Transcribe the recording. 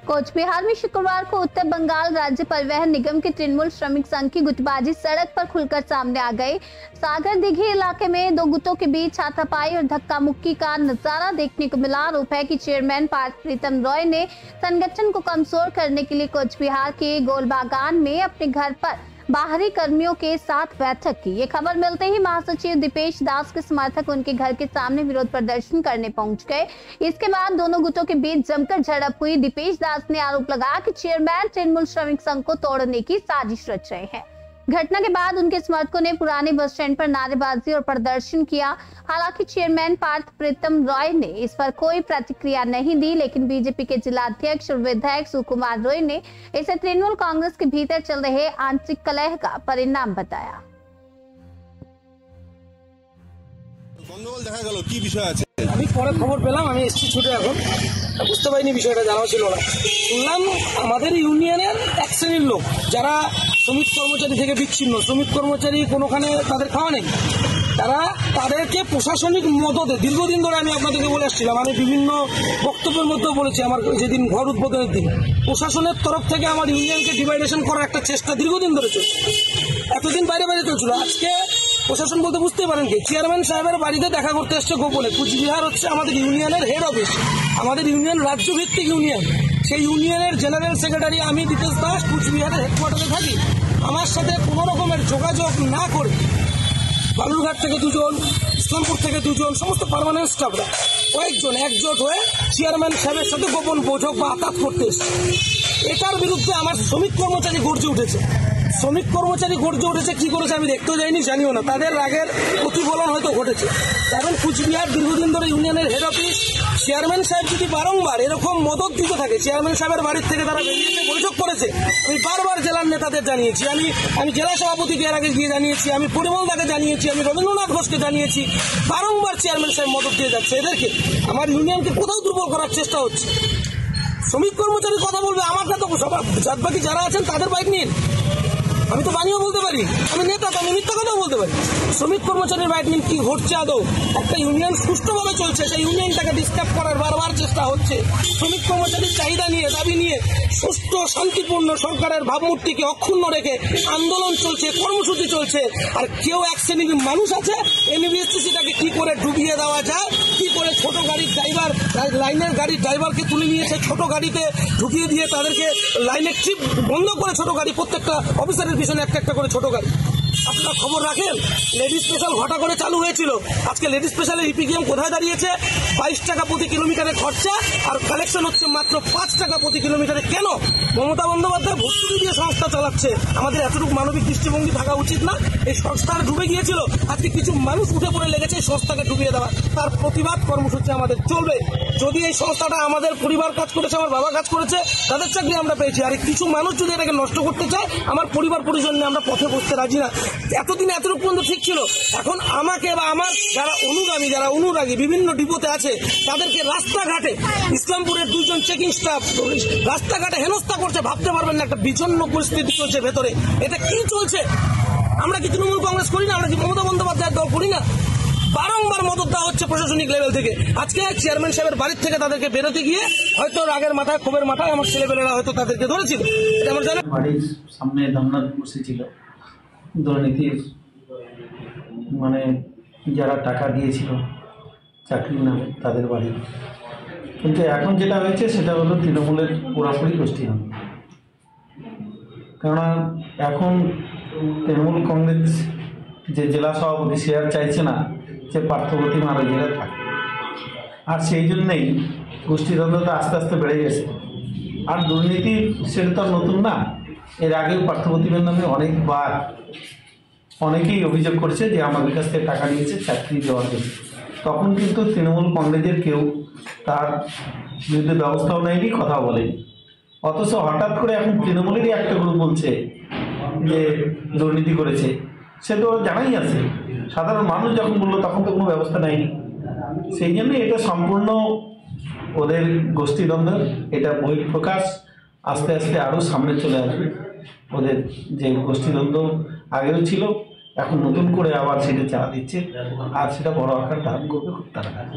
कोचबिहार में शुक्रवार को उत्तर बंगाल राज्य परिवहन निगम के तृणमूल श्रमिक संघ की गुटबाजी सड़क पर खुलकर सामने आ गई। सागर दिघी इलाके में दो गुटों के बीच हाथापाई और धक्का मुक्की का नजारा देखने को मिला। आरोप है कि चेयरमैन पार्थ प्रीतम रॉय ने संगठन को कमजोर करने के लिए कोचबिहार के गोलबागान में अपने घर पर बाहरी कर्मियों के साथ बैठक की। ये खबर मिलते ही महासचिव दीपेश दास के समर्थक उनके घर के सामने विरोध प्रदर्शन करने पहुंच गए। इसके बाद दोनों गुटों के बीच जमकर झड़प हुई। दीपेश दास ने आरोप लगाया कि चेयरमैन तृणमूल श्रमिक संघ को तोड़ने की साजिश रच रहे हैं। घटना के बाद उनके समर्थकों ने पुराने बस स्टैंड पर नारेबाजी और प्रदर्शन किया। हालांकि चेयरमैन पार्थ प्रीतम रॉय ने इस पर कोई प्रतिक्रिया नहीं दी, लेकिन बीजेपी के जिला अध्यक्ष और विधायक सुकुमार रॉय ने इसे तृणमूल कांग्रेस के भीतर चल रहे आंतरिक कलह का परिणाम बताया। আমি পরে খবর পেলাম, আমি এসছি ছুটে, এখন বুঝতে পারিনি বিষয়টা, জানা ছিল না। শুনলাম আমাদের ইউনিয়নের এক শ্রেণীর লোক যারা শ্রমিক কর্মচারী থেকে বিচ্ছিন্ন, শ্রমিক কর্মচারী কোনোখানে তাদের খাওয়া নেই, তারা তাদেরকে প্রশাসনিক মদতে দীর্ঘদিন ধরে আমি আপনাদেরকে বলে আসছিলাম, আমি বিভিন্ন বক্তব্যের মধ্যেও বলেছি, আমার যেদিন ঘর উদ্বোধনের দিন প্রশাসনের তরফ থেকে আমার ইউনিয়নকে ডিভাইডেশন করার একটা চেষ্টা দীর্ঘদিন ধরে চলছে। এতদিন বাইরে বাইরে চলছিল। আজকে প্রশাসন বলতে বুঝতেই পারেন কি, চেয়ারম্যান সাহেবের বাড়িতে দেখা করতে এসছে গোপনে। কুচবিহার হচ্ছে আমাদের ইউনিয়নের হেড অফিস, আমাদের ইউনিয়ন রাজ্যভিত্তিক ইউনিয়ন। সেই ইউনিয়নের জেনারেল সেক্রেটারি আমি দীপেশ দাস কুচবিহারের হেডকোয়ার্টারে থাকি। আমার সাথে কোনো রকমের যোগাযোগ না করে বালুরঘাট থেকে দুজন, ইসলামপুর থেকে দুজন, সমস্ত পার্মানেন্ট স্টাফরা কয়েকজন একজোট হয়ে চেয়ারম্যান সাহেবের সাথে গোপন বৈঠক বা আতাত করতে এসছে। এটার বিরুদ্ধে আমার শ্রমিক কর্মচারী গর্জে উঠেছে। শ্রমিক কর্মচারী গর্জে উঠেছে, কি করেছে আমি দেখতেও যাইনি, জানিও না। তাদের রাগের প্রতিফলন হয়তো ঘটেছে। কারণ কুচবিহার দীর্ঘদিন ধরে ইউনিয়নের হেড অফিস, চেয়ারম্যান সাহেব যদি বারংবার এরকম মদত দিতে থাকে, চেয়ারম্যান সাহেবের বাড়ির থেকে তারা বেরিয়ে বৈঠক করেছে, আমি বারবার জেলার নেতাদের জানিয়েছি, আমি জেলা সভাপতিকে এর আগে গিয়ে জানিয়েছি, আমি পরিমলদাকে জানিয়েছি, আমি রবীন্দ্রনাথ ঘোষকে জানিয়েছি। বারংবার চেয়ারম্যান সাহেব মদত দিয়ে যাচ্ছে এদেরকে। আমার ইউনিয়নকে কোথাও দুর্বল করার চেষ্টা হচ্ছে। শ্রমিক কর্মচারীর কথা বলবে, আমার না তো জাত বাকি যারা আছেন তাদের বাইক নিন, আমি তো বানিয়েও বলতে পারি, আমি নেতা তো, আমি মিথ্যা কথাও বলতে পারি। শ্রমিক কর্মচারীর বাইক নিন, কি ঘটছে আদৌ? একটা ইউনিয়ন সুষ্ঠুভাবে চলছে, সেই ইউনিয়নটাকে ডিস্টার্ব করার বারবার চেষ্টা হচ্ছে। শ্রমিক কর্মচারীর চাহিদা নিয়ে, দাবি নিয়ে সুষ্ঠু শান্তিপূর্ণ সরকারের ভাবমূর্তিকে অক্ষুণ্ণ রেখে আন্দোলন চলছে, কর্মসূচি চলছে। আর কেউ এক শ্রেণীর মানুষ আছে, এনবিএসটিসিটাকে কি করে ডুবিয়ে দেওয়া যায়, কি করে ছোট গাড়ির ড্রাইভার, লাইনের গাড়ির ড্রাইভারকে তুলে নিয়ে এসে ছোট গাড়িতে ঢুকিয়ে দিয়ে তাদেরকে লাইনের ট্রিপ বন্ধ করে ছোট গাড়ি, প্রত্যেকটা অফিসারের পিছনে একটা একটা করে ছোট গাড়ি। আপনারা খবর রাখেন, লেডি স্পেশাল ঘটা করে চালু হয়েছিল, আজকে লেডি স্পেশালের ইপিকিএম কোথায় দাঁড়িয়েছে? 22 টাকা প্রতি কিলোমিটারে খরচা, আর কালেকশন হচ্ছে মাত্র 5 টাকা প্রতি কিলোমিটারে। কেন? মমতা বন্দ্যোপাধ্যায় ভর্তুকি দিয়ে সংস্থা চালাচ্ছে। আমাদের এতটুকু মানবিক দৃষ্টিভঙ্গি থাকা উচিত না? এই সংস্থার ডুবে গিয়েছিল, আজকে কিছু মানুষ উঠে পড়ে লেগেছে এই সংস্থাকে ডুবিয়ে দেওয়া। তার প্রতিবাদ কর্মসূচি আমাদের চলবে। যদি এই সংস্থাটা আমাদের পরিবার কাজ করেছে, আমার বাবা কাজ করেছে, তাদের চাকরি আমরা পেয়েছি, আর কিছু মানুষ যদি এটাকে নষ্ট করতে চায়, আমার পরিবার পরিজন নিয়ে আমরা পথে বসতে রাজি না। এতদিন এতটুকু পর্যন্ত ঠিক ছিল, এখন আমাকে বা আমার যারা অনুগামী, যারা অনুরাগী বিভিন্ন ডিপোতে আছে, তাদেরকে রাস্তাঘাটে, ইসলামপুরের 2 জন চেকিং স্টাফ রাস্তাঘাটে হেনস্থা করছে। ভাবতে পারবেন না, একটা বিষণ্ণ পরিস্থিতি চলছে ভেতরে। এটা কি চলছে? আমরা কি তৃণমূল কংগ্রেস করি না? আমরা কি মমতা বন্দ্যোপাধ্যায়ের দল করি না? বারংবার মদত দেওয়া হচ্ছে প্রশাসনিক লেভেল থেকে। আজকে চেয়ারম্যান সাহেবের বাড়ির থেকে তাদেরকে বেরোতে গিয়ে হয়তো রাগের মাথায়, ক্ষোভের মাথায় আমার ছেলেপেলেরা হয়তো তাদেরকে ধরেছিল। এটা আমার জানা। বাড়ির সামনে ধর্ণা বসেছিল দুর্নীতির, মানে যারা টাকা দিয়েছিল চাকরির নামে তাদের বাড়ি। কিন্তু এখন যেটা হয়েছে সেটা হলো তৃণমূলের পুরোপুরি গোষ্ঠী নাম। কেননা এখন তৃণমূল কংগ্রেস যে জেলা সভাপতি সে আর চাইছে না যে পার্থবতী মারা জেলায় থাকে, আর সেই জন্যেই গোষ্ঠীদ্বন্দ্বতা আস্তে আস্তে বেড়ে গেছে। আর দুর্নীতি সেটা তো নতুন না, এর আগেও পার্থবতীর নামে অনেকবার অনেকেই অভিযোগ করছে যে আমাদের কাছ থেকে টাকা নিয়েছে চাকরি দেওয়ার জন্য। তখন কিন্তু তৃণমূল কংগ্রেসের কেউ তার বিরুদ্ধে ব্যবস্থাও নেয়নি, কথা বলেনি। অথচ হঠাৎ করে এখন তৃণমূলেরই একটা গ্রুপ বলছে যে দুর্নীতি করেছে, সে তো জানাই আছে। সাধারণ মানুষ যখন বললো তখন তো কোনো ব্যবস্থা নেয়নি। সেই জন্য এটা সম্পূর্ণ ওদের গোষ্ঠীদ্বন্দ্ব, এটা বহিঃপ্রকাশ আস্তে আস্তে আরও সামনে চলে আসবে। ওদের যে গোষ্ঠীদ্বন্দ্ব আগেও ছিল, এখন নতুন করে আবার সেটা চালা দিচ্ছে, আর সেটা বড় আকার ধারণ করবে খুব তাড়াতাড়ি।